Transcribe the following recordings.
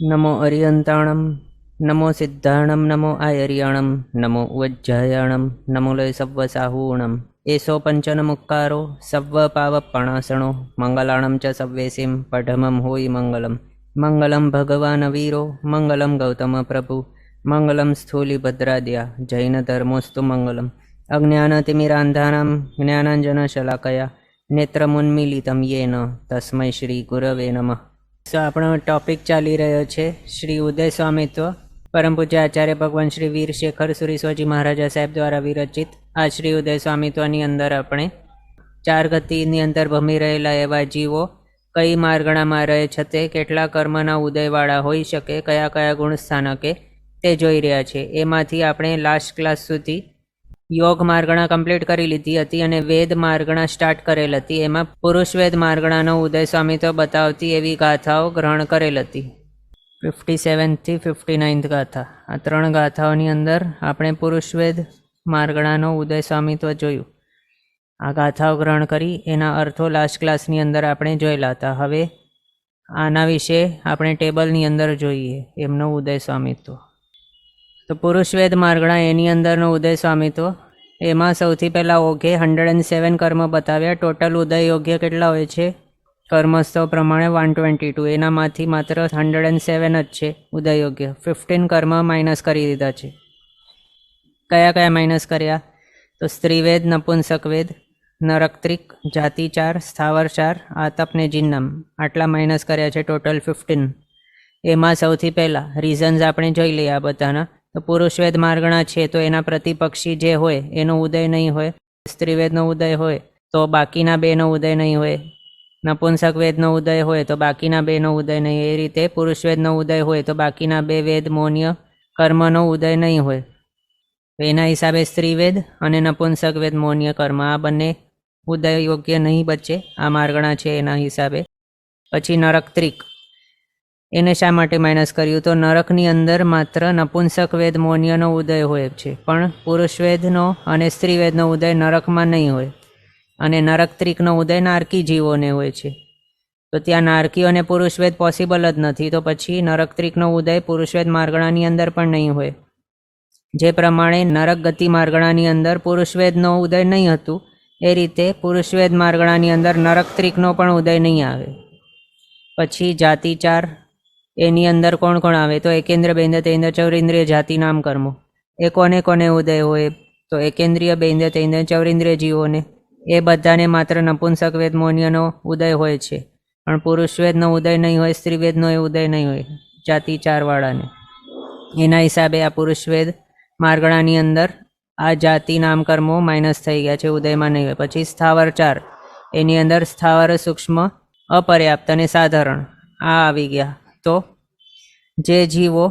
નમો અરિયંતાણમ, નમો સિદ્ધાણમ, નમો આયર્યાણમ, નમો ઉજ્જયાણમ, નમો લય સવ્વ સાહૂણમ. એસો પંચન મુક્કારો સવ્વ પાવપણાસણો મંગલાણમ ચ સવ્વેસીમ પઢમમ હોય મંગલમ. મંગલમ ભગવાન વીરો મંગલમ ગૌતમ પ્રભુ મંગલમ સ્થૂલિભદ્રાદ્યા જૈન ધર્મોસ્તુ મંગલમ. અજ્ઞાનતિમિરાંધાનાં જ્ઞાનાંજનશલાકયા નેત્રમુન્મીલિતમ યેન તસ્મૈ શ્રી ગુરવે નમઃ. આપણો ટોપિક ચાલી રહ્યો છે શ્રી ઉદય સ્વામિત્વ પરમ પૂજ્ય આચાર્ય ભગવાન શ્રી વીર શેખર સુરીશ્વરજી મહારાજા સાહેબ દ્વારા વિરચિત આ શ્રી ઉદય સ્વામિત્વની અંદર આપણે ચાર ગતિની અંદર ભમી રહેલા એવા જીવો કઈ માર્ગણામાં રહે છે, તે કેટલા કર્મના ઉદયવાળા હોઈ શકે, કયા કયા ગુણ સ્થાનકે તે જોઈ રહ્યા છે. એમાંથી આપણે લાસ્ટ ક્લાસ સુધી યોગ માર્ગણા કમ્પ્લીટ કરી લીધી હતી અને વેદ માર્ગણા સ્ટાર્ટ કરેલ હતી. એમાં પુરુષ વેદ માર્ગણાનો ઉદય સ્વામિત્વ બતાવતી એવી ગાથાઓ ગ્રહણ કરેલ હતી. 57થી 59 ગાથા, આ 3 ગાથાઓની અંદર આપણે પુરુષ વેદ માર્ગણાનો ઉદય સ્વામિત્વ જોયું. આ ગાથાઓ ગ્રહણ કરી એના અર્થો લાસ્ટ ક્લાસની અંદર આપણે જોયેલા હતા. હવે આના વિશે આપણે ટેબલની અંદર જોઈએ એમનો ઉદય સ્વામિત્વ. તો પુરુષ વેદ માર્ગણા એની અંદરનો ઉદય સ્વામિત્વ, એમાં સૌથી પહેલાં ઓઘે 107 કર્મ બતાવ્યા. ટોટલ ઉદય યોગ્ય કેટલા હોય છે કર્મસ્તવ પ્રમાણે 122, એનામાંથી માત્ર 107 જ છે ઉદય યોગ્ય. 15 કર્મ માઇનસ કરી દીધા છે. કયા કયા માઇનસ કર્યા? તો સ્ત્રીવેદ, નપુંસકવેદ, નરક્ત્રિક, જાતિ 4, સ્થાવર 4, આતપ ને જિન્નમ, આટલા માઇનસ કર્યા છે. ટોટલ 15. એમાં સૌથી પહેલાં રીઝન્સ આપણે જોઈ લઈએ આ બધાના. તો પુરુષવેદ માર્ગણા છે તો એના પ્રતિપક્ષી જે હોય એનો ઉદય નહીં હોય. સ્ત્રીવેદનો ઉદય હોય તો બાકીના બેનો ઉદય નહીં હોય. નપુંસક વેદનો ઉદય હોય તો બાકીના બેનો ઉદય નહીં. એ રીતે પુરુષવેદનો ઉદય હોય તો બાકીના બે વેદ મૌન્ય કર્મનો ઉદય નહીં હોય. તો એના હિસાબે સ્ત્રીવેદ અને નપુંસક વેદ મૌન્ય કર્મ આ બંને ઉદય યોગ્ય નહીં બચે. આ માર્ગણા છે એના હિસાબે. પછી નરક્ત્રિક, એને શા માટે માઇનસ કર્યું? તો નરકની અંદર માત્ર નપુંસક વેદ મૌન્યનો ઉદય હોય છે, પણ પુરુષવેદનો અને સ્ત્રીવેદનો ઉદય નરકમાં નહીં હોય. અને નરક્ત્રિકનો ઉદય નારકી જીવોને હોય છે. તો ત્યાં નારકીઓ અને પુરુષવેદ પોસિબલ જ નથી. તો પછી નરક્ત્રિકનો ઉદય પુરુષવેદ માર્ગણાની અંદર પણ નહીં હોય. જે પ્રમાણે નરક ગતિ માર્ગણાની અંદર પુરુષવેદનો ઉદય નહીં હતું, એ રીતે પુરુષવેદ માર્ગણાની અંદર નરક્ત્રિકનો પણ ઉદય નહીં આવે. પછી જાતિ 4, એની અંદર કોણ કોણ આવે? તો એકેન્દ્ર, બેન્દ્ર, તૈન્દ્ર, ચૌરિન્દ્રિય જાતિ નામ કર્મો. એ કોને કોને ઉદય હોય? તો એકેન્દ્રિય, બેન્દ્ર, તૈન્દ્ર, ચૌરિન્દ્રિય જીવોને. એ બધાને માત્ર નપુંસક વેદ મૌન્યનો ઉદય હોય છે, પણ પુરુષવેદનો ઉદય નહીં હોય, સ્ત્રીવેદનો એ ઉદય નહીં હોય, જાતિ 4 વાળાને. એના હિસાબે આ પુરુષવેદ માર્ગણાની અંદર આ જાતિ નામ કર્મો માઇનસ થઈ ગયા છે, ઉદયમાં નહીં હોય. પછી સ્થાવર 4, એની અંદર સ્થાવર, સૂક્ષ્મ, અપર્યાપ્ત અને સાધારણ આ આવી ગયા. તો જે જીવો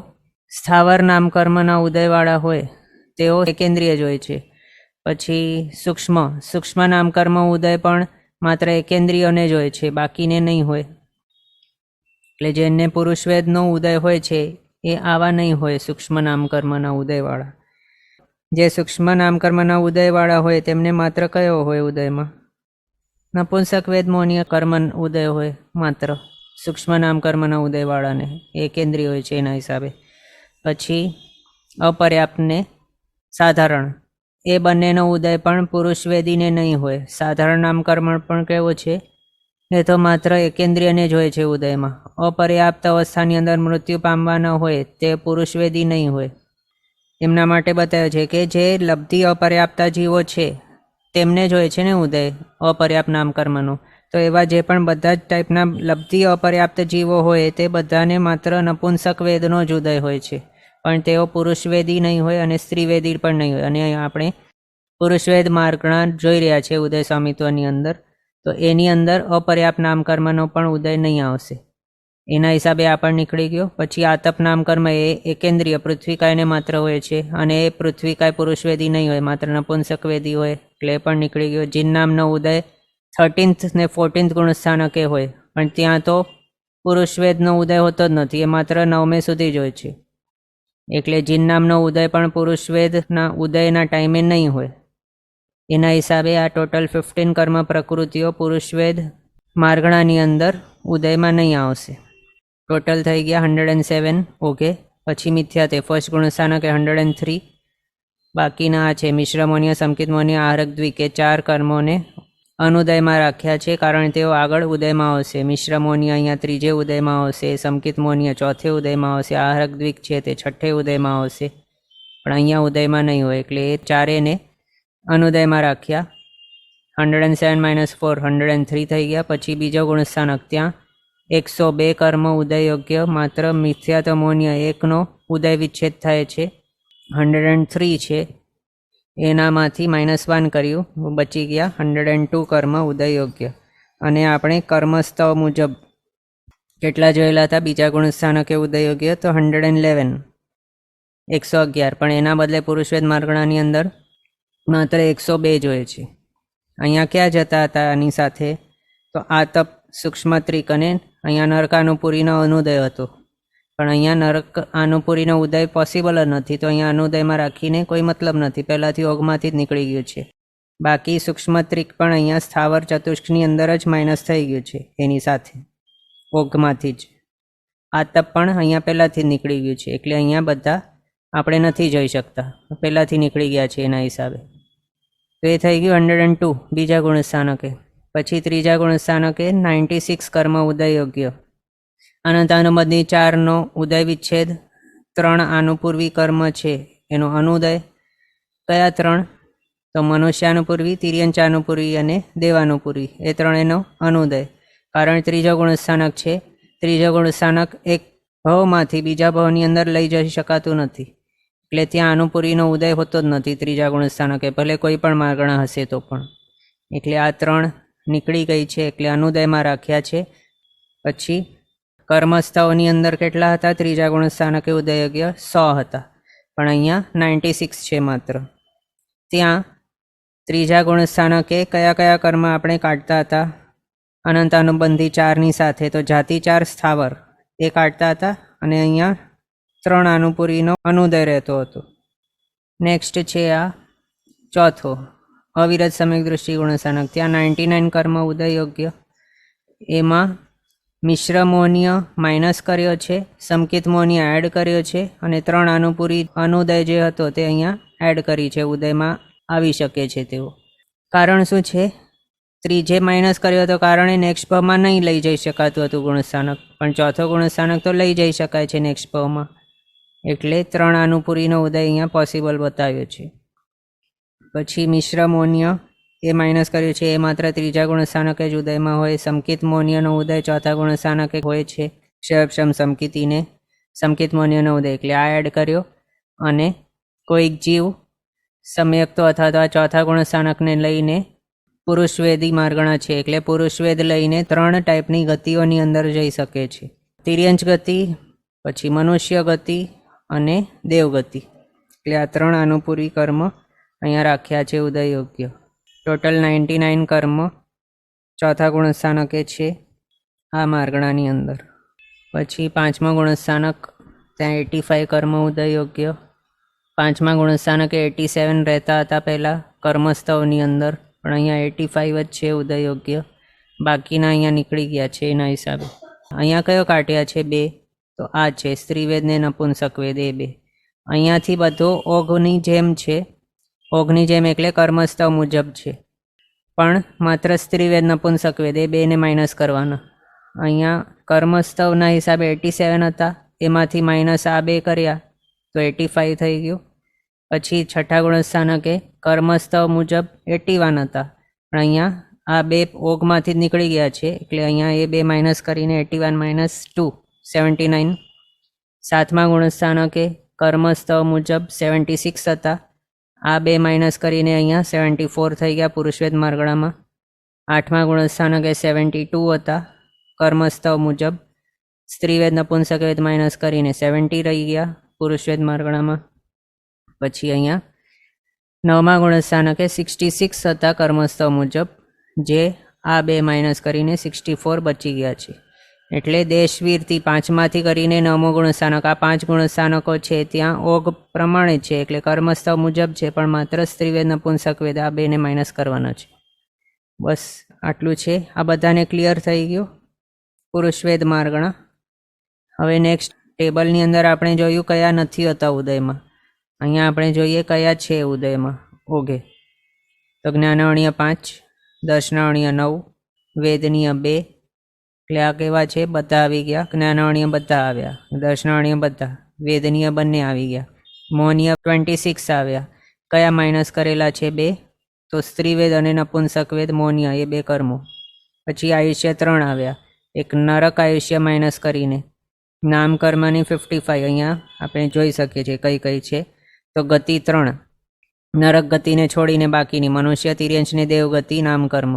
સ્થાવર નામ કર્મના ઉદયવાળા હોય તેઓ એકેન્દ્રિય જ હોય છે. પછી સૂક્ષ્મ નામ કર્મ ઉદય પણ માત્ર એકેન્દ્રિયોને જ હોય છે, બાકીને નહીં હોય. એટલે જેને પુરુષવેદનો ઉદય હોય છે એ આવા નહીં હોય સૂક્ષ્મ નામ કર્મના ઉદયવાળા. જે સૂક્ષ્મ નામ કર્મના ઉદયવાળા હોય તેમને માત્ર કયો હોય ઉદયમાં? નપુંસક વેદ મૌન્ય કર્મ ઉદય હોય માત્ર. સૂક્ષ્મ નામ કર્મના ઉદયવાળાને એ કેન્દ્રીય હોય છે એના હિસાબે. પછી અપર્યાપ્તને સાધારણ, એ બંનેનો ઉદય પણ પુરુષવેદીને નહીં હોય. સાધારણ નામ કર્મ પણ કેવો છે? એ તો માત્ર એકેન્દ્રિયને જ હોય છે ઉદયમાં. અપર્યાપ્ત અવસ્થાની અંદર મૃત્યુ પામવાના હોય તે પુરુષવેદી નહીં હોય. એમના માટે બતાવ્યું છે કે જે લબ્ધિ અપર્યાપ્તા જીવો છે તેમને જ હોય છે ને ઉદય અપર્યાપ્ત નામ કર્મનો. તો એવા જે પણ બધા જ ટાઈપના લબ્ધિ અપર્યાપ્ત જીવો હોય તે બધાને માત્ર નપુંસક વેદનો જ ઉદય હોય છે, પણ તેઓ પુરુષવેદી નહીં હોય અને સ્ત્રીવેદી પણ નહીં હોય. અને આપણે પુરુષવેદ માર્ગણા જોઈ રહ્યા છે ઉદય સ્વામિત્વની અંદર, તો એની અંદર અપર્યાપ્ત નામ કર્મનો પણ ઉદય નહીં આવશે. એના હિસાબે આ પણ નીકળી ગયો. પછી આતપ નામ કર્મ એ એકેન્દ્રિય પૃથ્વીકાયને માત્ર હોય છે, અને એ પૃથ્વીકાય પુરુષવેદી નહીં હોય, માત્ર નપુંસક વેદી હોય, એટલે એ પણ નીકળી ગયો. જીન નામનો ઉદય 13th ને 14th ગુણસ્થાનકે હોય, પણ ત્યાં તો પુરુષવેદનો ઉદય હોતો જ નથી, એ માત્ર 9મે સુધી જ હોય છે. એટલે જીન નામનો ઉદય પણ પુરુષવેદના ઉદયના ટાઈમે નહીં હોય. એના હિસાબે આ ટોટલ 15 કર્મ પ્રકૃતિઓ પુરુષવેદ માર્ગણાની અંદર ઉદયમાં નહીં આવશે. ટોટલ થઈ ગયા 107. ઓકે, પછી મિથ્યા તે ફર્સ્ટ ગુણસ્થાનક એ 103. બાકીના આ છે મિશ્ર મોનિય, સંકિત મોનિય, આહારક દ્વિક એ 4 કર્મોને અનુદયમાં રાખ્યા છે, કારણ તેઓ આગળ ઉદયમાં આવશે. મિશ્ર મોનિય અહીંયા ત્રીજે ઉદયમાં આવશે, સંકિત મોનિય ચોથે ઉદયમાં આવશે, આહારક દ્વિક છે તે છઠ્ઠે ઉદયમાં આવશે, પણ અહીંયા ઉદયમાં નહીં હોય, એટલે એ ચારેને અનુદયમાં રાખ્યા. 107 - 4 103 થઈ ગયા. પછી બીજો ગુણસ્થાનક ત્યાં 102 કર્મ ઉદય યોગ્ય, માત્ર મિથ્યાતમોનિય એકનો ઉદય વિચ્છેદ થાય છે. 103 છે એનામાંથી -1 કર્યું, બચી ગયા 102 કર્મ ઉદય યોગ્ય. અને આપણે કર્મસ્તવ મુજબ કેટલા જોયેલા હતા બીજા ગુણસ્થાનકે ઉદય યોગ્ય? તો 111 111, પણ એના બદલે પુરુષવેદ માર્ગણાની અંદર માત્ર 102 જોઈએ છે. અહીંયા ક્યાં જતા હતા આની સાથે? તો આતપ, સૂક્ષ્મત્રિક અને અહીંયા નરકાનુપુરીનો અનુદય હતો, પણ અહીંયા નરક આનુપુરીનો ઉદય પોસિબલ જ નથી, તો અહીંયા અનુદયમાં રાખીને કોઈ મતલબ નથી, પહેલાંથી ઓગમાંથી જ નીકળી ગયું છે. બાકી સૂક્ષ્મત્રિક પણ અહીંયા સ્થાવર ચતુષ્કની અંદર જ માઇનસ થઈ ગયું છે એની સાથે ઓગમાંથી જ. આતપ પણ અહીંયા પહેલાંથી જ નીકળી ગયું છે, એટલે અહીંયા બધા આપણે નથી જોઈ શકતા, પહેલાંથી નીકળી ગયા છે એના હિસાબે. તો એ થઈ ગયું 102 બીજા ગુણસ્થાનકે. પછી ત્રીજા ગુણસ્થાનકે 96 કર્મ ઉદય યોગ્ય, અનંતાનુબંધી 4નો ઉદય વિચ્છેદ, 3 આનુપૂર્વી કર્મ છે એનો અનુદય. કયા 3? તો મનુષ્યાનુપૂર્વી, તિર્યંચાનુપૂર્વી અને દેવાનુપૂર્વી, એ ત્રણેનો અનુદય. કારણ ત્રીજો ગુણસ્થાનક છે, ત્રીજો ગુણસ્થાનક એક ભવમાંથી બીજા ભવની અંદર લઈ જઈ શકાતું નથી, એટલે ત્યાં અનુપૂરીનો ઉદય હોતો જ નથી ત્રીજા ગુણસ્થાનકે, ભલે કોઈ પણ માર્ગણા હશે તો પણ. એટલે આ 3 નીકળી ગઈ છે, એટલે અનુદયમાં રાખ્યા છે. પછી કર્મસ્થળની અંદર કેટલા હતા ત્રીજા ગુણસ્થાનકે ઉદયયોગ્ય? 100 હતા, પણ અહીંયા 96 છે માત્ર. ત્યાં ત્રીજા ગુણસ્થાનકે કયા કયા કર્મ આપણે કાઢતા હતા અનંતાનુબંધી 4ની સાથે? તો જાતિ 4 સ્થાવર એ કાઢતા હતા, અને અહીંયા 3 આનુપૂરીનો અનુદય રહેતો હતો. નેક્સ્ટ છે આ ચોથો અવિરત સમ્યક દૃષ્ટિ ગુણસ્થાનક, ત્યાં 99 કર્મ ઉદય યોગ્ય. એમાં મિશ્ર મોનિય માઇનસ કર્યો છે, સંકિત મોનિય એડ કર્યો છે, અને 3 આનુપૂરી અનુદય જે હતો તે અહીંયા એડ કરી છે, ઉદયમાં આવી શકે છે તેઓ. કારણ શું છે? ત્રીજે માઇનસ કર્યો હતો, કારણે નેક્સ્ટ ભાવમાં નહીં લઈ જઈ શકાતું હતું ગુણસ્થાનક, પણ ચોથો ગુણસ્થાનક તો લઈ જઈ શકાય છે નેક્સ્ટ ભાવમાં, એટલે 3 આનુપૂરીનો ઉદય અહીંયા પોસિબલ બતાવ્યો છે. પછી મિશ્ર મોનિય એ માઇનસ કર્યું છે, એ માત્ર ત્રીજા ગુણસ્થાનકે જ ઉદયમાં હોય. સંકિત મોનિયનો ઉદય ચોથા ગુણસ્થાનકે હોય છે, ક્ષયક્ષમ સંકિતીને સંકિત મોનિયનો ઉદય, એટલે આ એડ કર્યો. અને કોઈક જીવ સમ્યક્તો અથવા તો આ ચોથા ગુણસ્થાનકને લઈને પુરુષવેદી માર્ગણા છે, એટલે પુરુષવેદ લઈને 3 ટાઈપની ગતિઓની અંદર જઈ શકે છે, તિર્યંચ ગતિ, પછી મનુષ્ય ગતિ અને દેવગતિ. એટલે આ 3 આનુપૂરી કર્મ અહીંયા રાખ્યા છે ઉદય યોગ્ય. ટોટલ 99 કર્મ ચોથા ગુણસ્થાનકે છે આ માર્ગણાની અંદર. પછી 5મા ગુણસ્થાનક, ત્યાં 85 કર્મ ઉદય યોગ્ય. 5મા ગુણસ્થાનકે 87 રહેતા હતા પહેલાં કર્મસ્થળની અંદર, પણ અહીંયા 85 જ છે ઉદય યોગ્ય. બાકીના અહીંયા નીકળી ગયા છે એના હિસાબે. અહીંયા કયો કાઢ્યા છે? 2. તો આ છે સ્ત્રીવેદ ને નપુંસકવેદ, એ 2. અહીંયાથી બધો ઓઘની જેમ છે, ઓઘની જેમ એટલે કર્મસ્થળ મુજબ છે, પણ માત્ર સ્ત્રીવેદ નપુંસકવેદ એ 2ને માઇનસ કરવાના. અહીંયા કર્મસ્થળના હિસાબે 87 હતા, એમાંથી માઇનસ આ 2 કર્યા તો 85 થઈ ગયું. પછી છઠ્ઠા ગુણસ્થાનકે કર્મસ્થળ મુજબ 81 હતા, પણ અહીંયા આ 2 ઓઘમાંથી જ નીકળી ગયા છે, એટલે અહીંયા એ 2 માઇનસ કરીને 81 - 2 79. 7મા ગુણસ્થાનકે કર્મસ્થળ મુજબ 76 હતા, આ 2 માઇનસ કરીને અહીંયા 74 થઈ ગયા પુરુષવેદ માર્ગણામાં. 8મા ગુણસ્થાનકે 72 હતા કર્મસ્થળ મુજબ, સ્ત્રીવેદ નપુંસકવેદ માઇનસ કરીને 70 રહી ગયા પુરુષવેદ માર્ગણામાં. પછી અહીંયા 9મા ગુણસ્થાનકે 66 હતા કર્મસ્થળ મુજબ, જે આ 2 માઇનસ કરીને 64 બચી ગયા છે. એટલે દેશવીરથી 5માંથી કરીને 9મો ગુણસ્થાનક, આ 5 ગુણસ્થાનકો છે ત્યાં ઓઘ પ્રમાણે છે, એટલે કર્મસ્થળ મુજબ છે, પણ માત્ર સ્ત્રીવેદ નપુંસકવેદ આ 2ને માઇનસ કરવાના છે. બસ આટલું છે. આ બધાને ક્લિયર થઈ ગયું પુરુષવેદ માર્ગણા. હવે નેક્સ્ટ ટેબલની અંદર આપણે જોયું કયા નથી હતા ઉદયમાં. અહીંયા આપણે જોઈએ કયા છે ઉદયમાં ઓઘે. તો જ્ઞાનાવણીય 5, દર્શનાવણીય 9, વેદનીય 2, એટલે આ કેવા છે બધા આવી ગયા. જ્ઞાનાવણીય બધા આવ્યા, દર્શનાવણીય બધા, વેદનીય બંને આવી ગયા. મૌનીય 26 આવ્યા. કયા માઇનસ કરેલા છે 2, તો સ્ત્રીવેદ અને નપુંસકવેદ મૌનીય એ 2 કર્મો. પછી આયુષ્ય 3 આવ્યા, એક નરક આયુષ્ય માઇનસ કરીને. નામકર્મની 55 અહીંયા આપણે જોઈ શકીએ છીએ કઈ કઈ છે. તો ગતિ 3, નરક ગતિને છોડીને બાકીની મનુષ્ય, તિર્યંશ ને દેવગતિ નામકર્મ.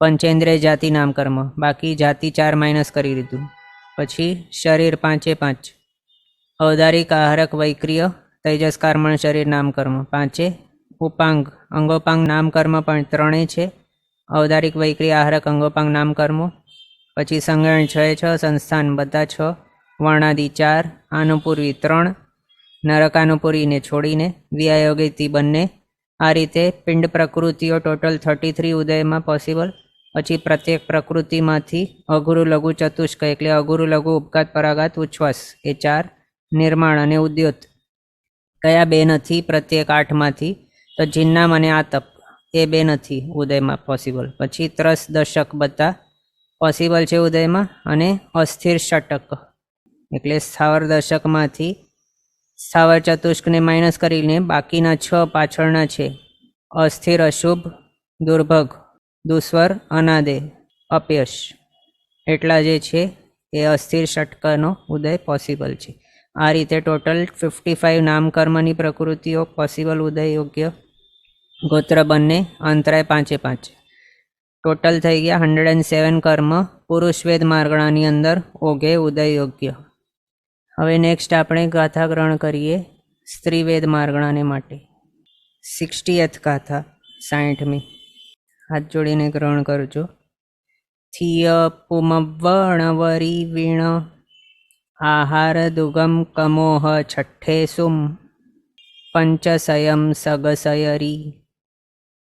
પંચેન્દ્રિય જાતિ નામકર્મ, બાકી જાતિ 4 માઇનસ કરી દીધું. પછી શરીર 5 ઔદારિક આહારક વૈક્રિય તેજસ કર્મણ શરીર નામકર્મ 5. ઉપાંગ અંગોપાંગ નામકર્મ પણ 3 છે. ઔદારિક વૈક્રિય આહારક અંગોપાંગ નામકર્મો. પછી સંગણ 6, સંસ્થાન બધા 6, વર્ણાદિ 4, આનુપૂર્વી 3, નરકાનુપૂરીને છોડીને, વ્યાયોગિતિ બંને. આ રીતે પિંડ પ્રકૃતિઓ ટોટલ 33 ઉદયમાં પોસિબલ. પછી પ્રત્યેક પ્રકૃતિમાંથી અઘુરુ લઘુ ચતુષ્ક એટલે અઘુરુ લઘુ ઉપઘાત પરાઘાત ઉચ્છ્વાસ એ 4, નિર્માણ અને ઉદ્યોત કયા 2 નથી પ્રત્યેક 8માંથી. તો જિન્નામ અને આતપ એ 2 નથી ઉદયમાં પોસિબલ. પછી ત્રસ દશક બધા પોસિબલ છે ઉદયમાં. અને અસ્થિર ષટક એટલે સ્થાવર દશકમાંથી સ્થાવર ચતુષ્કને માઇનસ કરીને બાકીના 6 પાછળના છે. અસ્થિર, અશુભ, દુર્ભગ, દુસ્વર, અનાદે, અપયશ એટલા જે છે એ અસ્થિર ષટકનો ઉદય પોસિબલ છે. આ રીતે ટોટલ 55 નામકર્મની પ્રકૃતિઓ પોસિબલ ઉદય યોગ્ય. ગોત્ર બંને, અંતરાય 5 ટોટલ થઈ ગયા 107 કર્મ પુરુષવેદ માર્ગણાની અંદર ઓઘે ઉદય યોગ્ય. હવે નેક્સ્ટ આપણે ગાથા ગ્રહણ કરીએ સ્ત્રીવેદ માર્ગણાને માટે. 60th ગાથા 60મી. હાથ જોડીને ગ્રહણ કરજો. થિય પુમવણવરી વીણ આહાર દુગમ કમોહ છઠ્ઠે સુમ પંચસયમ સગસયરી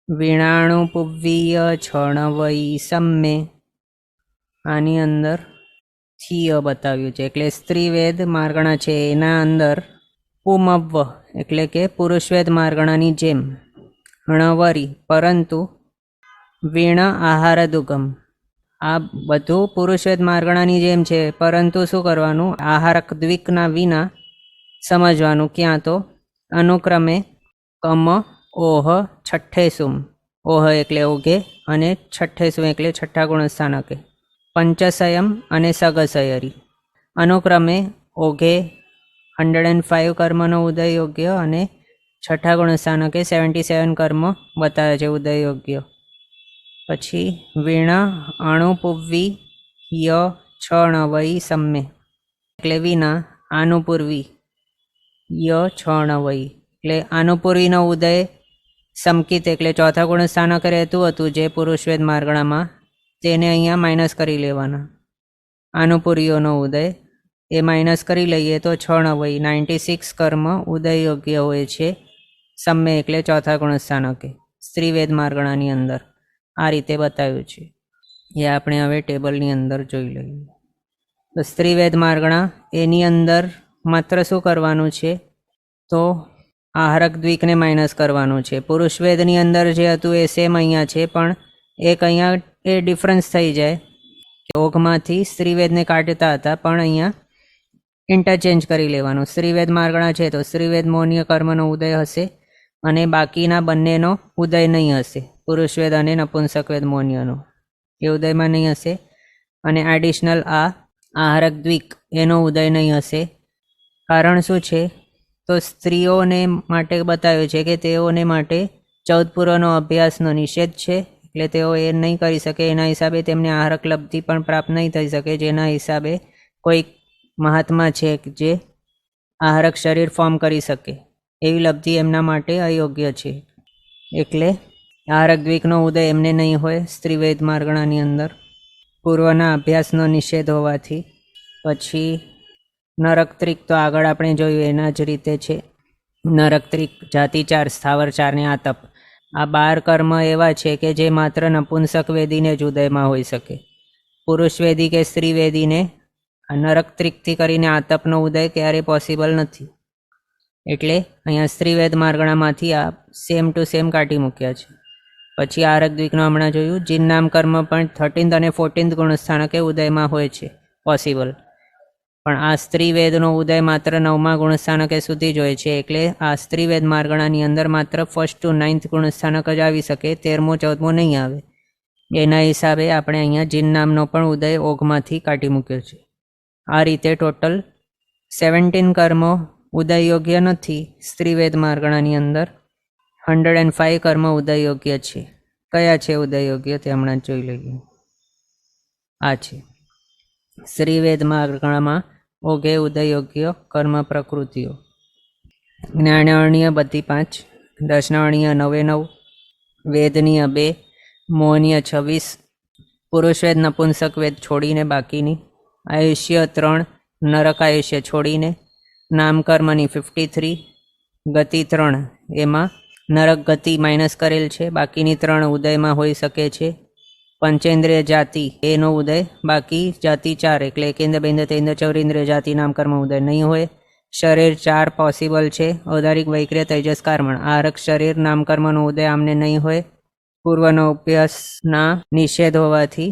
વીણાણુ પુવ્વીય છણવઈ સમ્મે. આની અંદર થિય બતાવ્યું છે એટલે સ્ત્રીવેદ માર્ગણા છે એના અંદર પુમવ્વ એટલે કે પુરુષવેદ માર્ગણાની જેમ ણવરી પરંતુ વીણ આહાર દુગમ આ બધું પુરુષવેદ માર્ગણાની જેમ છે પરંતુ શું કરવાનું આહારક દ્વિકના વિના સમજવાનું. ક્યાં તો અનુક્રમે કમ ઓહ છઠ્ઠે સુમ ઓહ એટલે ઓઘે અને છઠ્ઠે સુમ એટલે છઠ્ઠા ગુણસ્થાનકે પંચસયમ અને સગસયરી અનુક્રમે ઓઘે 105 કર્મનો ઉદય યોગ્ય અને છઠ્ઠા ગુણસ્થાનકે 77 કર્મ બતાવે છે ઉદય યોગ્ય. પછી વીણા અણુપુવ્વી ય છણવઈ સમ્મે એટલે વિના આનુપૂર્વી ય છણવઈ એટલે આનુપૂર્વીનો ઉદય સમકિત એટલે ચોથા ગુણસ્થાનકે રહેતું હતું જે પુરુષવેદ માર્ગણામાં તેને અહીંયા માઇનસ કરી લેવાના. આનુપૂર્વીઓનો ઉદય એ માઇનસ કરી લઈએ તો 96 96 કર્મ ઉદય યોગ્ય હોય છે સમ્મે એટલે ચોથા ગુણસ્થાનકે સ્ત્રીવેદ માર્ગણાની અંદર. આ રીતે બતાવ્યું છે એ આપણે હવે ટેબલની અંદર જોઈ લઈએ. તો સ્ત્રીવેદ માર્ગણા એની અંદર માત્ર શું કરવાનું છે તો આહારક દ્વિકને માઇનસ કરવાનું છે. પુરુષવેદની અંદર જે હતું એ સેમ અહીંયા છે પણ એક અહીંયા એ ડિફરન્સ થઈ જાય કે ઓઘમાંથી સ્ત્રીવેદને કાઢતા હતા પણ અહીંયા ઇન્ટરચેન્જ કરી લેવાનું. સ્ત્રીવેદ માર્ગણા છે તો સ્ત્રીવેદ મૌન્ય કર્મનો ઉદય હશે અને બાકીના બંનેનો ઉદય નહીં હશે. પુરુષવેદ અને નપુંસકવેદ મૌન્યનો એ ઉદયમાં નહીં હશે અને એડિશનલ આ આહારક દ્વિક એનો ઉદય નહીં હશે. કારણ શું છે તો સ્ત્રીઓને માટે બતાવ્યું છે કે તેઓને માટે 14 પૂર્વનો અભ્યાસનો નિષેધ છે એટલે તેઓ એ નહીં કરી શકે. એના હિસાબે તેમને આહારક લબ્ધિ પણ પ્રાપ્ત નહીં થઈ શકે. જેના હિસાબે કોઈ મહાત્મા છે જે આહારક શરીર ફોર્મ કરી શકે એવી લબ્ધિ એમના માટે અયોગ્ય છે. એટલે આહારક દ્વિકનો ઉદય એમને નહીં હોય સ્ત્રીવેદ માર્ગણાની અંદર પૂર્વના અભ્યાસનો નિષેધ હોવાથી. પછી નરકત્રિક તો આગળ આપણે જોયું એના જ રીતે છે. નરકત્રિક જાતિ 4 સ્થાવર 4 ને આતપ આ 12 કર્મ એવા છે કે જે માત્ર નપુંસક વેદીને જ ઉદયમાં હોઈ શકે. પુરુષ વેદી કે સ્ત્રી વેદીને આ નરક ત્રિકથી કરીને આતપનો ઉદય ક્યારેય પોસિબલ નથી. એટલે અહીંયા સ્ત્રીવેદ માર્ગણામાંથી આ સેમ ટુ સેમ કાઢી મૂક્યા છે. પછી આરક દ્વિકનો હમણાં જોયું. જીન નામ કર્મ પણ 13th અને 14th ગુણસ્થાનકે ઉદયમાં હોય છે પોસિબલ, પણ આ સ્ત્રીવેદનો ઉદય માત્ર 9મા ગુણસ્થાનકે સુધી જ હોય છે. એટલે આ સ્ત્રીવેદ માર્ગણાની અંદર માત્ર 1st to 9th ગુણસ્થાનક જ આવી શકે, 13મો 14મો નહીં આવે. એના હિસાબે આપણે અહીંયા જીન નામનો પણ ઉદય ઓઘમાંથી કાઢી મૂક્યો છે. આ રીતે ટોટલ 17 કર્મો ઉદય યોગ્ય નથી સ્ત્રીવેદ માર્ગણાની અંદર. 105 કર્મ ઉદય યોગ્ય છે. કયા છે ઉદય યોગ્ય તે હમણાં જોઈ લઈએ. આ છે સ્ત્રીવેદ માર્ગણામાં ઓઘે ઉદય યોગ્ય કર્મ પ્રકૃતિઓ. જ્ઞાનારણ્ય બધી 5, દર્શનારણ્ય 9, વેદનીય 2, મોહનીય 26, પુરુષવેદ નપુંસક વેદ છોડીને બાકીની, આયુષ્ય 3, નરક આયુષ્ય છોડીને, નામકર્મની 53, ગતિ 3 એમાં નરક ગતિ માઇનસ કરેલ છે, બાકીની 3 ઉદયમાં હોઈ શકે છે. પંચેન્દ્રિય જાતિ એનો ઉદય, બાકી જાતિ 4 એટલે એકેન્દ્ર બેન્દ્ર તેન્દ્ર ચૌરેન્દ્રિય જાતિ નામકર્મ ઉદય નહીં હોય. શરીર 4 પોસિબલ છે, ઔદારિક વૈક્રિય તેજસ કાર્મણ. આરક શરીર નામકર્મનો ઉદય આમને નહીં હોય, પૂર્વનો અભ્યાસના નિષેધ હોવાથી.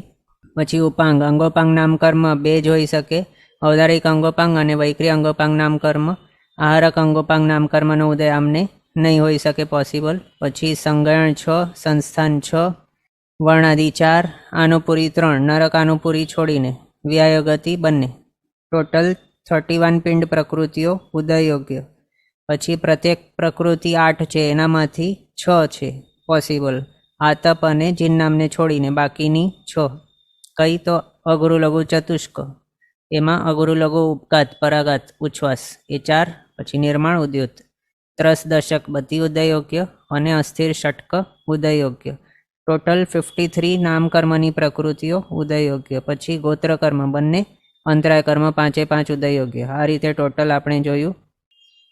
પછી ઉપાંગ અંગોપાંગ નામકર્મ 2 જ હોઈ શકે, ઔદારિક અંગોપાંગ અને વૈક્રિય અંગોપાંગ નામકર્મ. આહારક અંગોપાંગ નામકર્મનો ઉદય આમને નહીં હોઈ શકે પોસિબલ. પછી સંગયણ 6, સંસ્થાન 6, વર્ણાદિ 4, આનુપુરી 3, નરક આનુપુરી છોડીને, વ્યાય ગતિ બંને. ટોટલ 31 પિંડ પ્રકૃતિઓ ઉદય યોગ્ય. પછી પ્રત્યેક પ્રકૃતિ 8 છે, એનામાંથી 6 છે પોસિબલ, આતપ અને જીન નામને છોડીને, બાકીની 6. કઈ તો અઘરુ લઘુ ચતુષ્ક, એમાં અઘરુ લઘુ ઉપઘાત પરાઘાત ઉચ્છ્વાસ એ 4. પછી નિર્માણ ઉદ્યોત, ત્રસ દશક બધી ઉદય યોગ્ય અને અસ્થિર ષટક ઉદય યોગ્ય. ટોટલ 53 નામકર્મની પ્રકૃતિઓ ઉદય યોગ્ય. પછી ગોત્રકર્મ બંને, અંતરાય કર્મ 5 ઉદય યોગ્ય. આ રીતે ટોટલ આપણે જોયું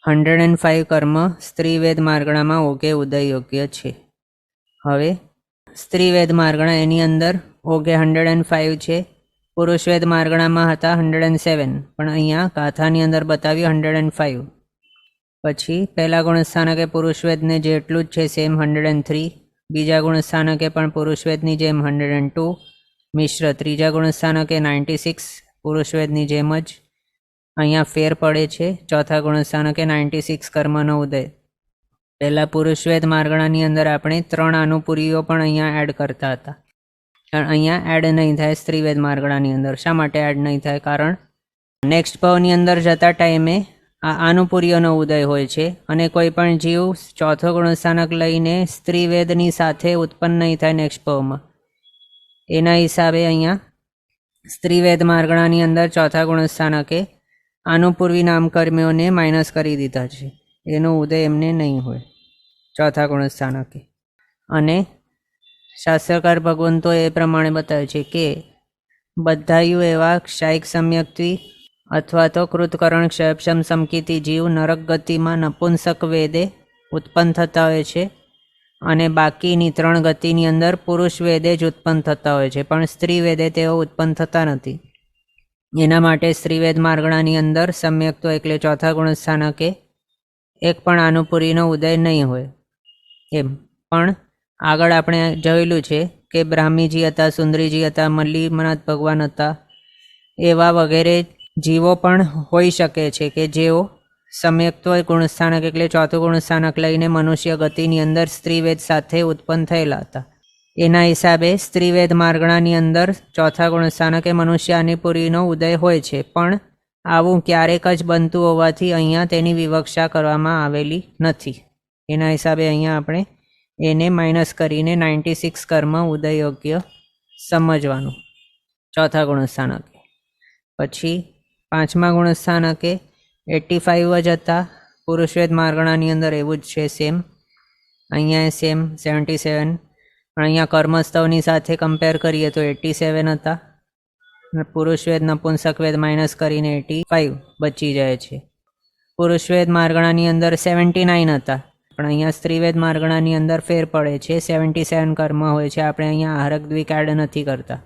105 કર્મ સ્ત્રીવેદ માર્ગણામાં ઓઘે ઉદય યોગ્ય છે. હવે સ્ત્રીવેદ માર્ગણા એની અંદર ઓઘે 105 છે, પુરુષવેદ માર્ગણામાં હતા 107, પણ અહીંયા ગાથાની અંદર બતાવ્યું 105. પછી પહેલા ગુણસ્થાનકે પુરુષવેદને જેટલું જ છે સેમ 103, બીજા ગુણસ્થાનકે પણ પુરુષવેદની જેમ 102, મિશ્ર ત્રીજા ગુણસ્થાનકે 96 પુરુષવેદની જેમ જ. અહીંયા ફેર પડે છે, ચોથા ગુણસ્થાનકે 96 કર્મનો ઉદય. પહેલાં પુરુષવેદ માર્ગણાની અંદર આપણે 3 આનુપુરીઓ પણ અહીંયા એડ કરતા હતા, પણ અહીંયા એડ નહીં થાય સ્ત્રીવેદ માર્ગણાની અંદર. શા માટે એડ નહીં થાય? કારણ નેક્સ્ટ ભાવની અંદર જતા ટાઈમે આ આનુપુરીઓનો ઉદય હોય છે, અને કોઈ પણ જીવ ચોથો ગુણસ્થાનક લઈને સ્ત્રીવેદની સાથે ઉત્પન્ન નહીં થાય નેક્સ્ટ ભાવમાં. એના હિસાબે અહીંયા સ્ત્રીવેદ માર્ગણાની અંદર ચોથા ગુણસ્થાનકે આનુપૂર્વી નામકર્મીઓને માઇનસ કરી દીધા છે, એનો ઉદય એમને નહીં હોય ચોથા ગુણસ્થાનકે. અને શાસ્ત્રકાર ભગવંતો એ પ્રમાણે બતાવે છે કે બધાયુ એવા ક્ષાયિક સમ્યક્તિ અથવા તો કૃતકરણ ક્ષયક્ષમ સમકીતી જીવ નરક ગતિમાં નપુંસક વેદે ઉત્પન્ન થતા હોય છે, અને બાકીની 3 ગતિની અંદર પુરુષ વેદે જ ઉત્પન્ન થતા હોય છે, પણ સ્ત્રી વેદે તેઓ ઉત્પન્ન થતા નથી. એના માટે સ્ત્રીવેદ માર્ગણાની અંદર સમ્યક્તો એટલે ચોથા ગુણસ્થાનકે એક પણ આનુપુરીનો ઉદય નહીં હોય. એમ પણ આગળ આપણે જોયેલું છે કે બ્રાહ્મીજી હતા, સુંદરીજી હતા, મલ્લીનાથ ભગવાન હતા, એવા વગેરે જીવો પણ હોઈ શકે છે કે જેઓ સમ્યક્તો ગુણસ્થાનક એટલે ચોથું ગુણસ્થાનક લઈને મનુષ્ય ગતિની અંદર સ્ત્રીવેદ સાથે ઉત્પન્ન થયેલા હતા. એના હિસાબે સ્ત્રીવેદ માર્ગણાની અંદર ચોથા ગુણસ્થાનકે મનુષ્ય આનુપુરીનો ઉદય હોય છે, પણ આવું ક્યારેક જ બનતું હોવાથી અહીંયા તેની વિવક્ષા કરવામાં આવેલી નથી. એના હિસાબે અહીંયા આપણે એને માઇનસ કરીને 96 કર્મ ઉદય યોગ્ય સમજવાનું ચોથા ગુણસ્થાનકે. પછી પાંચમા ગુણસ્થાનકે 85 જ હતા પુરુષવેદ માર્ગણાની અંદર, એવું જ છે સેમ. અહીંયા સેમ 77, પણ અહીંયા કર્મસ્તવની સાથે કમ્પેર કરીએ તો 87 હતા. પુરુષવેદ નપુંસકવેદ માઇનસ કરીને 85 બચી જાય છે. પુરુષવેદ માર્ગણાની અંદર 79 હતા, પણ અહીંયા સ્ત્રીવેદ માર્ગણાની અંદર ફેર પડે છે, 77 કર્મ હોય છે. આપણે અહીંયા આહારક દ્વિક એડ નથી કરતા.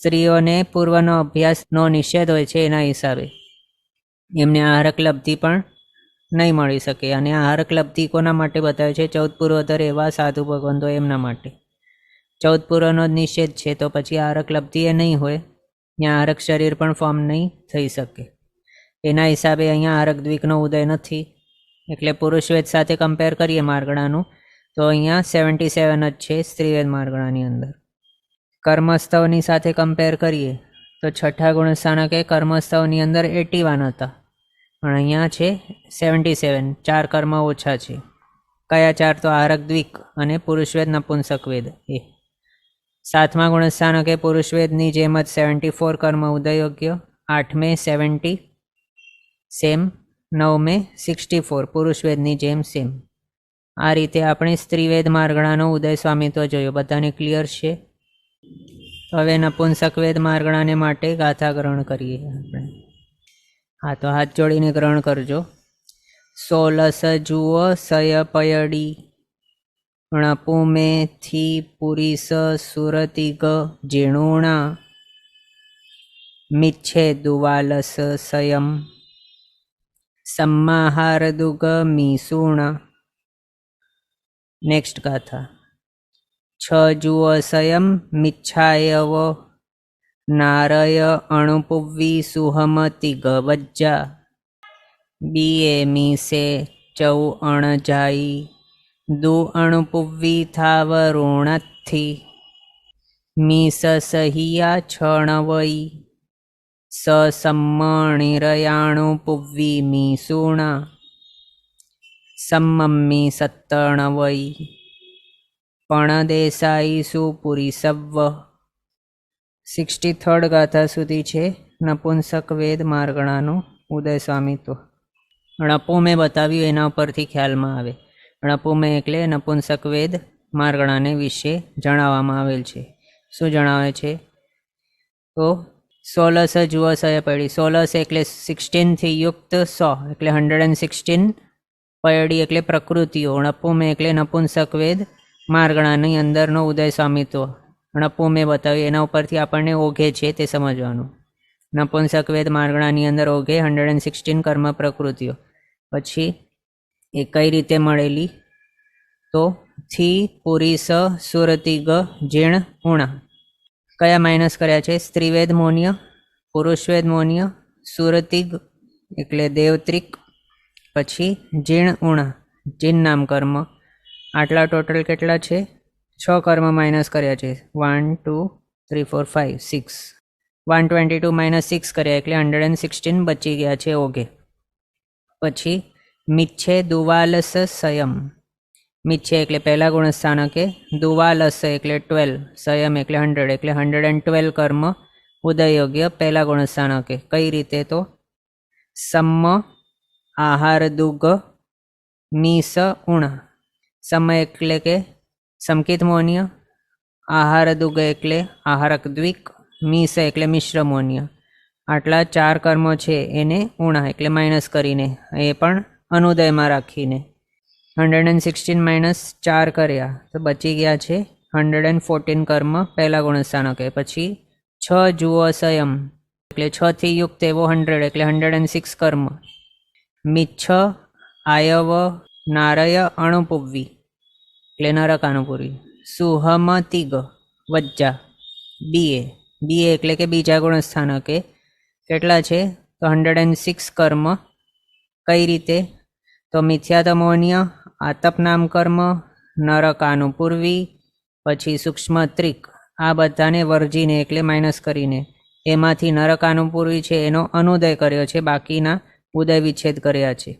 સ્ત્રીઓને પૂર્વનો અભ્યાસનો નિષેધ હોય છે, એના હિસાબે એમને આહારક લબ્ધિ પણ નહીં મળી શકે. અને આહારક લબ્ધિ કોના માટે બતાવે છે? 14 પૂર્વોત્તર એવા સાધુ ભગવંતો એમના માટે. 14 પૂર્વનો નિષેધ છે તો પછી આહારક લબ્ધિ એ નહીં હોય, ત્યાં આહારક શરીર પણ ફોર્મ નહીં થઈ શકે. એના હિસાબે અહીંયા આહારક દ્વિકનો ઉદય નથી. એટલે પુરુષવેદ સાથે કમ્પેર કરીએ માર્ગણાનું તો અહીંયા 77 જ છે સ્ત્રીવેદ માર્ગણાની અંદર. કર્મસ્તવની સાથે કમ્પેર કરીએ તો છઠ્ઠા ગુણસ્થાનકે કર્મસ્તવની અંદર 81 હતા, પણ અહીંયા છે 77, 4 કર્મ ઓછા છે. કયા 4? તો આહારક દ્વિક અને પુરુષવેદ નપુંસક વેદ. એ સાતમા ગુણસ્થાનકે પુરુષવેદની જેમ જ 74 કર્મ ઉદયોગ્ય, 8મે 70 સેમ, 9મે 64 પુરુષવેદની જેમ સેમ. આ રીતે આપણે સ્ત્રીવેદ માર્ગણાનો ઉદય સ્વામિત્વ જોયો. બધાને ક્લિયર છે? હવે નપુંસક વેદ માર્ગણાને માટે ગાથા ગ્રહણ કરીએ આપણે. હા, તો હાથ જોડીને ગ્રહણ કરજો. 16 જુઓ સય પયડી ણપુમે થી પુરીસ સુરતિગ જીણુણા મિચ્છે દુવાલસ સયમ सम्माहार दुग मीसूण. नेक्स्ट गाथा. 6 जुओ स्वयं मिच्छायव नारय अणुपुव्वी सुहमति गवज्जा बीए मीसे चौ अणजाई दु अणुपुव्वी थावरुणथी मीस सहिया क्षणवई स सम्मणिरयाणु पुव्वी मीसूणा सम्मम्मी सत्तणवई पण देसाई सुपुरी सव्व. 63rd ગાથા સુધી છે નપુંસક વેદ માર્ગણાનું ઉદય સ્વામિત્વ. ણપુ મેં બતાવ્યું એના ઉપરથી ખ્યાલમાં આવે. ણપુ મેં એટલે નપુંસક વેદ માર્ગણાને વિશે જણાવવામાં આવેલ છે. શું જણાવે છે? તો 16 જુઓ સય પયડી. 16 એટલે 16 થી યુક્ત 100 એટલે 116. પયડી એટલે પ્રકૃતિઓ. ણપુ મેં એટલે નપુંસક વેદ માર્ગણાની અંદરનો ઉદય સ્વામિત્વ. ણપુ મેં બતાવ્યું એના ઉપરથી આપણને ઓઘે છે તે સમજવાનું. નપુંસક વેદ માર્ગણાની અંદર ઓઘે 116 કર્મ પ્રકૃતિઓ. પછી એ કઈ રીતે મળેલી? તો થી પુરી સ સુરતિ ગ જીણ ઉણા. કયા માઇનસ કર્યા છે? સ્ત્રીવેદ મૌન્ય, પુરુષવેદ મૌન્ય, સુરતિગ એટલે દેવત્રિક, પછી જીણ ઉણા જીન નામ કર્મ. આટલા ટોટલ કેટલા છે? 6 કર્મ માઇનસ કર્યા છે. 1 2 3 4 5 6. 122 માઇનસ 6 કર્યા એટલે 116 બચી ગયા છે ઓઘે. પછી મિચ્છે દુવાલસ સંયમ. મિચ્છે એટલે પહેલા ગુણસ્થાનકે, દુવાલસ એટલે 12, સંયમ એટલે 100 એટલે 112 કર્મ ઉદયયોગ્ય પહેલા ગુણસ્થાનકે. કઈ રીતે? તો સમ્મ આહાર દુગ મીસ ઉણા. સમય એટલે કે સમકિત મૌન્ય, આહાર દુગ એટલે આહારક દ્વિક, મીસ એટલે મિશ્ર મૌન્ય. આટલા 4 કર્મો છે એને ઉણા એટલે માઇનસ કરીને, એ પણ અનુદયમાં રાખીને 116 માઇનસ 4 કર્યા તો બચી ગયા છે 114 કર્મ પહેલા ગુણસ્થાનકે. પછી 6 જુઓ સંયમ એટલે 6 થી યુક્ત એવો 100 એટલે 106 કર્મ. મિચ્છ આયવ નારય અણુપુવ્વી એટલે નરક અનુપૂર્વી. સુહમતિગ વજ્જા બીએ. બીએ એટલે કે બીજા ગુણસ્થાનકે કેટલા છે? તો 106 કર્મ. કઈ રીતે? તો મિથ્યાતમોન્ય, આતપ નામ કર્મ, નરકાનુપૂર્વી, પછી સૂક્ષ્મ ત્રિક, આ બધાને વર્જીને એટલે માઇનસ કરીને એમાંથી નરકાનુપૂર્વી છે એનો અનુદય કર્યો છે, બાકીના ઉદય વિચ્છેદ કર્યા છે.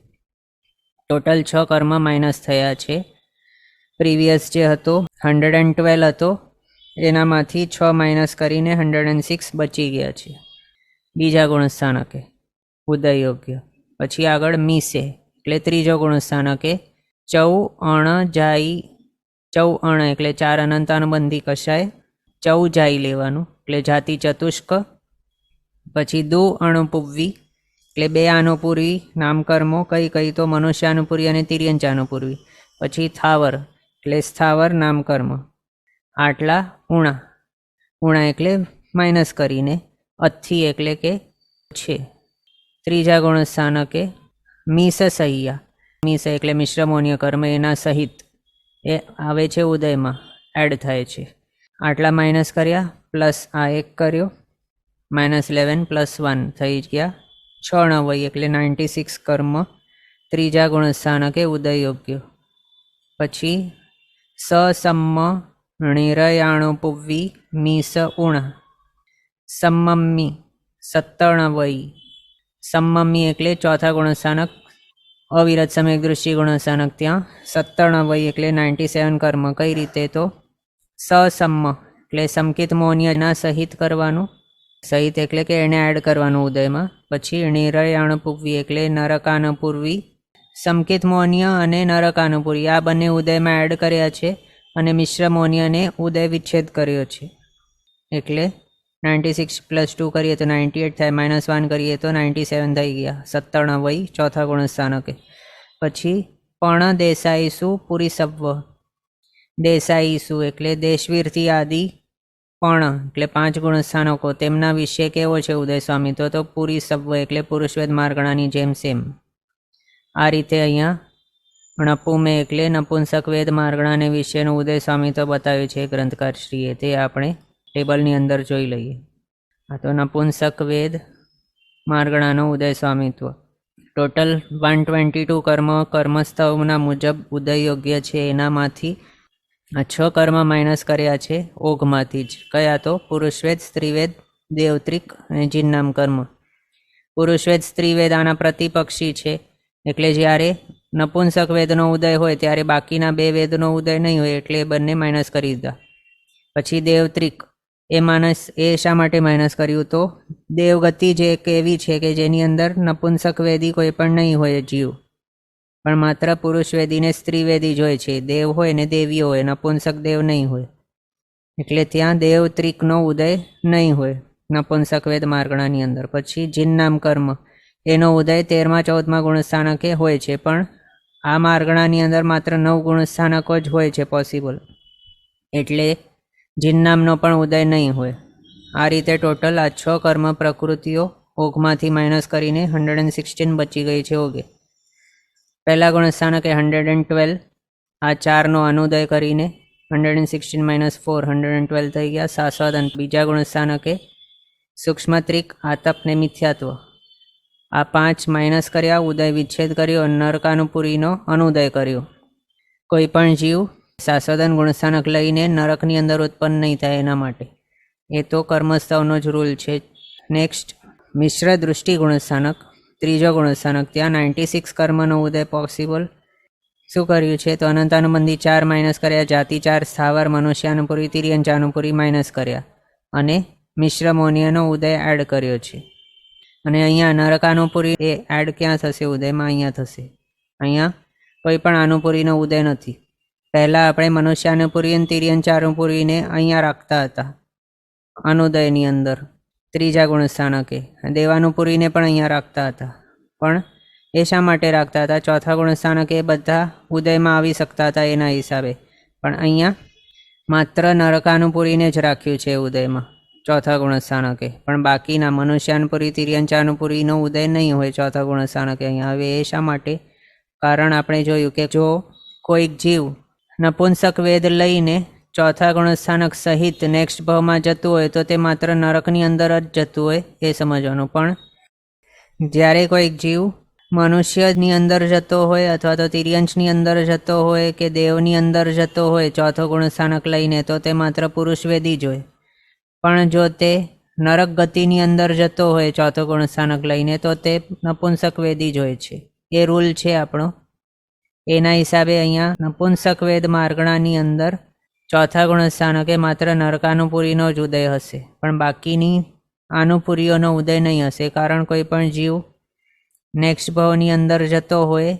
ટોટલ 6 કર્મ માઇનસ થયા છે. પ્રીવિયસ જે હતો 112 હતો એનામાંથી 6 માઇનસ કરીને 106 બચી ગયા છે બીજા ગુણસ્થાનકે ઉદય યોગ્ય. પછી આગળ મીસે એટલે ત્રીજો ગુણસ્થાનકે ચૌ અણ જાઈ. ચૌ અણ એટલે 4 અનંતાનુબંધી કશાય, ચૌ જાઈ લેવાનું એટલે જાતિ ચતુષ્ક. પછી દુ અણુપુવ્વી એટલે 2 અનુપૂર્વી નામકર્મો. કઈ કઈ? તો મનુષ્યાનુપૂર્વી અને તિર્યંચાનુપૂર્વી. પછી થાવર એટલે સ્થાવર નામકર્મ. આટલા ઉણા. ઉણા એટલે માઇનસ કરીને અથિ એટલે કે છે. ત્રીજા ગુણસ્થાનકે મીસ સહ્યા, મીસ એટલે મિશ્રમોન્ય કર્મ, એના સહિત એ આવે છે ઉદયમાં, એડ થાય છે. આટલા માઇનસ કર્યા પ્લસ આ એક કર્યો, -11 + 1 થઈ ગયા 6 નવય એટલે 96 કર્મ ત્રીજા ગુણસ્થાનકે ઉદય યોગ્ય. પછી સસમ્મ નિરયાણુપુવ્વી મીસ ઉણ સમ્મમ્મી 97 સમ્મમ્મી એટલે ચોથા ગુણસ્થાનક અવિરત સમ્યક દૃષ્ટિ ગુણસ્થાનક, ત્યાં 97 એટલે 97 કર્મ. કઈ રીતે? તો સસમ્મ એટલે સમકિત મૌન્યના સહિત કરવાનું, સહિત એટલે કે એને એડ કરવાનું ઉદયમાં. પછી નિરયાણુપુવ્વી એટલે નરકાનુપૂર્વી, સમકિત મૌન્ય અને નરકાનુપૂરી આ બંને ઉદયમાં એડ કર્યા છે અને મિશ્ર મૌન્યને ઉદય વિચ્છેદ કર્યો છે. એટલે 96 + 2 કરીએ તો 98 થાય, -1 કરીએ તો 97 થઈ ગયા 97 ચોથા ગુણસ્થાનકે. પછી પણ દેસાઈસુ પુરીસવ્વ, દેસાઈસુ એટલે દેશવીરથી આદિ, પણ એટલે 5 ગુણસ્થાનકો, તેમના વિશે કેવો છે ઉદય સ્વામિત્વ? તો પુરીસવ્વ એટલે પુરુષવેદ માર્ગણાની જેમ સેમ. આ રીતે અહીંયા નપુમે એટલે નપુંસક વેદ માર્ગણાને વિશેનું ઉદય સ્વામિત્વ બતાવ્યું છે ગ્રંથકારશ્રીએ, તે આપણે ટેબલની અંદર જોઈ લઈએ. આ તો નપુંસક વેદ માર્ગણાનો ઉદય સ્વામિત્વ. ટોટલ 122 કર્મ કર્મસ્થવના મુજબ ઉદય યોગ્ય છે. એનામાંથી આ 6 કર્મ માઇનસ કર્યા છે ઓઘમાંથી જ. કયા? તો પુરુષવેદ, સ્ત્રીવેદ, દેવત્રિક અને જિન્નામ કર્મ. પુરુષવેદ સ્ત્રીવેદ આના પ્રતિપક્ષી છે, એટલે જ્યારે નપુંસક વેદનો ઉદય હોય ત્યારે બાકીના 2 વેદનો ઉદય નહીં હોય, એટલે એ બંને માઇનસ કરી દીધા. પછી દેવત્રિક એ શા માટે માઇનસ કર્યું? તો દેવગતિ જે એક એવી છે કે જેની અંદર નપુંસક વેદી કોઈ પણ નહીં હોય જીવ, પણ માત્ર પુરુષવેદી ને સ્ત્રીવેદી જ હોય છે. દેવ હોય ને દેવીઓ હોય, નપુંસક દેવ નહીં હોય, એટલે ત્યાં દેવત્રિકનો ઉદય નહીં હોય નપુંસક વેદ માર્ગણાની અંદર. પછી જિન્નામ કર્મ, એનો ઉદય 13મા 14મા ગુણસ્થાનકે હોય છે, પણ આ માર્ગણાની અંદર માત્ર 9 ગુણસ્થાનકો જ હોય છે પોસિબલ, એટલે જિન્નામનો પણ ઉદય નહીં હોય. આ રીતે ટોટલ આ 6 કર્મ પ્રકૃતિઓ ઓઘમાંથી માઇનસ કરીને 116 બચી ગઈ છે ઓગે. પહેલા ગુણસ્થાનકે 112, આ 4નો અનુદય કરીને 116 - 4 112 થઈ ગયા શાશ્વત. અને બીજા ગુણસ્થાનકે સૂક્ષ્મત્રિક, આતપ ને મિથ્યાત્વ, આ 5 માઇનસ કર્યા, ઉદય વિચ્છેદ કર્યો, નરકાનુપુરીનો અનુદય કર્યો. કોઈ પણ જીવ શાશ્વતન ગુણસ્થાનક લઈને નરકની અંદર ઉત્પન્ન નહીં થાય એના માટે, એ તો કર્મસ્થવનો જ રૂલ છે. નેક્સ્ટ મિશ્ર દૃષ્ટિ ગુણસ્થાનક, ત્રીજો ગુણસ્થાનક, ત્યાં 96 કર્મનો ઉદય પોસિબલ. શું કર્યું છે? તો અનંતાનુબંધી 4 માઇનસ કર્યા, જાતિ 4, સ્થાવર, મનુષ્યાનુપુરી, તિર્યંચાનુપુરી માઇનસ કર્યા અને મિશ્ર મૌન્યનો ઉદય એડ કર્યો છે. અને અહીંયા નરકાનુપુરી એ એડ ક્યાં થશે ઉદયમાં? અહીંયા થશે. અહીંયા કોઈ પણ આનુપુરીનો ઉદય નથી. પહેલાં આપણે મનુષ્યાનુપુરી અને તિર્યંચાનુપુરીને અહીંયા રાખતા હતા અનુદયની અંદર ત્રીજા ગુણસ્થાનકે, દેવાનુપુરીને પણ અહીંયા રાખતા હતા. પણ એ શા માટે રાખતા હતા? ચોથા ગુણસ્થાનકે બધા ઉદયમાં આવી શકતા હતા એના હિસાબે, પણ અહીંયા માત્ર નરકાનુપુરીને જ રાખ્યું છે ઉદયમાં ચોથા ગુણસ્થાનકે, પણ બાકીના મનુષ્યાનુપુરી, તિર્યંચાનુપુરીનો ઉદય નહીં હોય ચોથા ગુણસ્થાનકે અહીંયા. હવે એ શા માટે? કારણ આપણે જોયું કે જો કોઈક જીવ નપુંસક વેદ લઈને ચોથા ગુણસ્થાનક સહિત નેક્સ્ટ ભાવમાં જતું હોય તો તે માત્ર નરકની અંદર જ જતું હોય, એ સમજવાનું. પણ જ્યારે કોઈક જીવ મનુષ્યની અંદર જતો હોય અથવા તો તિર્યંશની અંદર જતો હોય કે દેવની અંદર જતો હોય ચોથો ગુણસ્થાનક લઈને, તો તે માત્ર પુરુષવેદી જ હોય. પણ જો તે નરક ગતિની અંદર જતો હોય ચોથો ગુણસ્થાનક લઈને, તો તે નપુંસક વેદી જ હોય છે. એ રૂલ છે આપણો. એના હિસાબે અહીંયા નપુંસક વેદ માર્ગણાની અંદર ચોથા ગુણસ્થાનકે માત્ર નરકાનુપુરીનો જ ઉદય હશે, પણ બાકીની આનુપુરીઓનો ઉદય નહીં હશે. કારણ કોઈ પણ જીવ નેક્સ્ટ ભાવની અંદર જતો હોય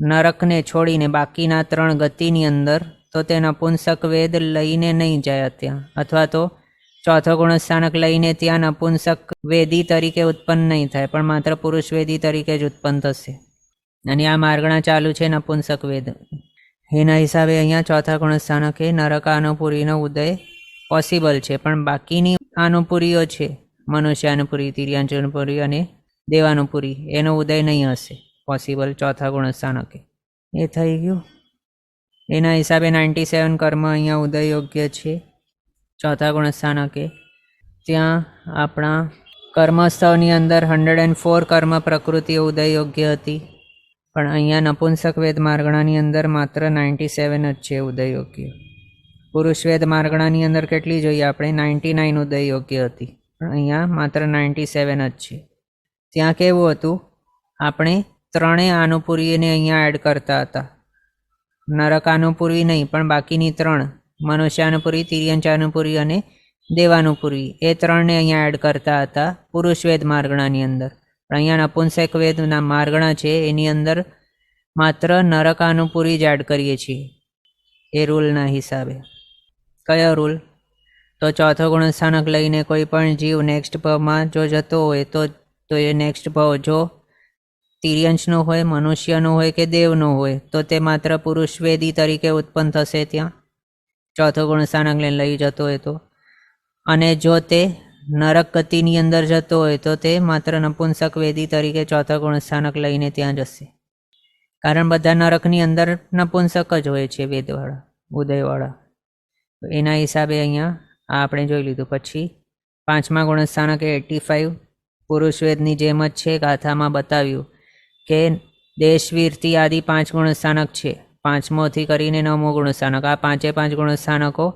નરકને છોડીને બાકીના 3 ગતિની અંદર, તો તે નપુંસક વેદ લઈને નહીં જાય ત્યાં, અથવા તો ચોથો ગુણસ્થાનક લઈને ત્યાં નપુંસક વેદી તરીકે ઉત્પન્ન નહીં થાય, પણ માત્ર પુરુષ વેદી તરીકે જ ઉત્પન્ન થશે. અને આ માર્ગણા ચાલુ છે નપુંસક વેદ. એના હિસાબે અહીંયા ચોથા ગુણસ્થાનકે નરકાનુપુરીનો ઉદય પોસિબલ છે, પણ બાકીની આનુપુરીઓ છે, મનુષ્યાનુપુરી, તિર્યાંચાનુપુરી અને દેવાનુપુરી, એનો ઉદય નહીં હશે પોસિબલ ચોથા ગુણસ્થાનકે. એ થઈ ગયું. એના હિસાબે 97 કર્મ અહીંયા ઉદય યોગ્ય છે ચોથા ગુણસ્થાનકે. ત્યાં આપણા કર્મસ્થળની અંદર 104 કર્મ પ્રકૃતિઓ ઉદય યોગ્ય હતી, પણ અહીંયા નપુંસક વેદ માર્ગણાની અંદર માત્ર 97 જ છે ઉદય યોગ્ય. પુરુષ વેદ માર્ગણાની અંદર કેટલી જોઈએ આપણે? 99 ઉદય યોગ્ય હતી, પણ અહીંયા માત્ર 97 જ છે. ત્યાં કેવું હતું, આપણે ત્રણેય આનુપુરીને અહીંયા એડ કરતા હતા. નરકાનુપુરી નહીં, પણ બાકીની ત્રણ, મનુષ્યાનુપુરી, તિર્યંચાનુપુરી અને દેવાનુપુરી, એ ત્રણને અહીંયા એડ કરતા હતા પુરુષ વેદ માર્ગણાની અંદર. પણ અહીંયા નપુંસક વેદના માર્ગણા છે એની અંદર માત્ર નરકાનુપુરી જ એડ કરીએ છીએ એ રૂલના હિસાબે. કયો રૂલ? તો ચોથો ગુણસ્થાનક લઈને કોઈ પણ જીવ નેક્સ્ટ ભાવમાં જો જતો હોય તો એ નેક્સ્ટ ભાવ જો તિર્યંશનો હોય, મનુષ્યનો હોય કે દેવનો હોય તો તે માત્ર પુરુષ વેદી તરીકે ઉત્પન્ન થશે ત્યાં, ચોથો ગુણસ્થાનક લઈને લઈ જતો હોય તો. અને જો તે નરક ગતિની અંદર જતો હોય તો તે માત્ર નપુંસક વેદી તરીકે ચોથા ગુણસ્થાનક લઈને ત્યાં જશે. કારણ બધા નરકની અંદર નપુંસક જ હોય છે વેદવાળા, ઉદયવાળા. તો એના હિસાબે અહીંયા આ આપણે જોઈ લીધું. પછી પાંચમા ગુણસ્થાનકે 85 પુરુષ વેદની જેમ જ છે. ગાથામાં બતાવ્યું કે દેશવીરથી આદિ 5 ગુણસ્થાનક છે, 5મોથી કરીને 9મો ગુણસ્થાનક. આ 5 ગુણસ્થાનકો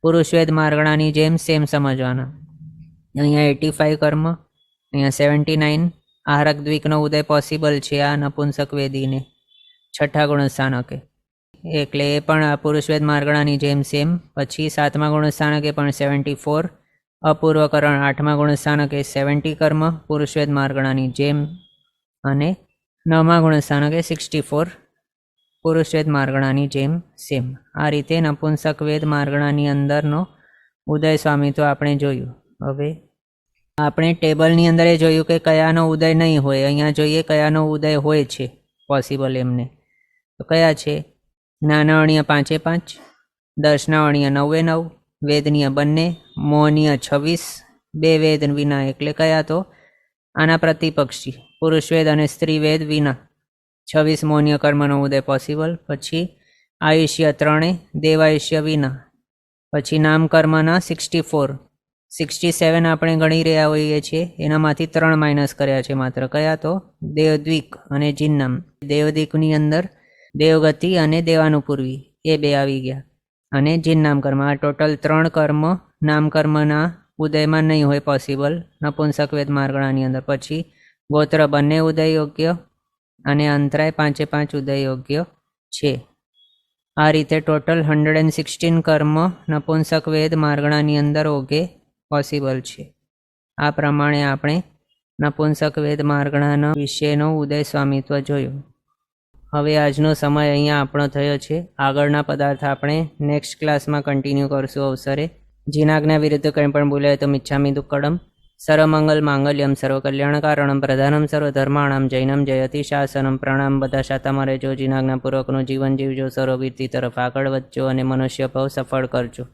પુરુષ વેદ માર્ગણાની જેમ સેમ સમજવાના. અહીંયા 85 કર્મ, અહીંયા 79 આહારક દ્વિકનો ઉદય પોસિબલ છે આ નપુંસક વેદીને છઠ્ઠા ગુણસ્થાનકે, એટલે એ પણ આ પુરુષ વેદ માર્ગણાની જેમ સેમ. પછી 7મા ગુણસ્થાનકે પણ 74 અપૂર્વકરણ, 8મા ગુણસ્થાનકે 70 કર્મ પુરુષ વેદ માર્ગણાની જેમ, અને 9મા ગુણસ્થાનકે 64 પુરુષ વેદ માર્ગણાની જેમ સેમ. આ રીતે નપુંસક વેદ માર્ગણાની અંદરનો ઉદય સ્વામિત્વ આપણે જોયું. હવે આપણે ટેબલની અંદર એ જોયું કે કયાનો ઉદય નહીં હોય. અહીંયા જોઈએ કયાનો ઉદય હોય છે પોસિબલ એમને. તો કયા છે? જ્ઞાનાવણીય 5 5, દર્શનાવણીય 9 9, વેદનીય બંને, મોહનીય 26, 2 વેદ વિના. એટલે કયા? તો આના પ્રતિપક્ષી પુરુષ વેદ અને સ્ત્રી વેદ વિના 26 મોહનીય કર્મનો ઉદય પોસિબલ. પછી આયુષ્ય 3, દેવાયુષ્ય વિના. પછી નામ કર્મના 64, 67 આપણે ગણી રહ્યા હોઈએ છીએ, એનામાંથી 3 માઇનસ કર્યા છે માત્ર. કયા? તો દેવદ્વિક અને જિન્નામ. દેવદ્વિકની અંદર દેવગતિ અને દેવાનુપૂર્વી એ 2 આવી ગયા, અને જિન્નામ કર્મ. આ ટોટલ 3 કર્મ નામકર્મના ઉદયમાં નહીં હોય પોસિબલ નપુંસક વેદ માર્ગણાની અંદર. પછી ગોત્ર બંને ઉદય યોગ્ય અને અંતરાય 5 5 ઉદય યોગ્ય છે. આ રીતે ટોટલ 116 કર્મ નપુંસક વેદ માર્ગણાની અંદર ઓગે પોસિબલ છે. આ પ્રમાણે આપણે નપુંસક વેદ માર્ગણાના વિશેનો ઉદય સ્વામિત્વ જોયું. હવે આજનો સમય અહીંયા આપણો થયો છે. આગળના પદાર્થ આપણે નેક્સ્ટ ક્લાસમાં કન્ટિન્યુ કરશું અવસરે. જીનાજ્ઞા વિરુદ્ધ કંઈ પણ બોલાય તો મિચ્છામિ દુક્કડમ. સર્વમંગલ માંગલ્યમ સર્વકલ્યાણકારણમ પ્રધાનમ સર્વધર્માણામ જૈનમ જયતિ શાસનમ. પ્રણામ. બધા શાતામાં રહેજો, જીનાજ્ઞાપૂર્વકનું જીવન જીવજો, સર્વવીરતી તરફ આગળ વધજો અને મનુષ્ય ભાવ સફળ કરજો.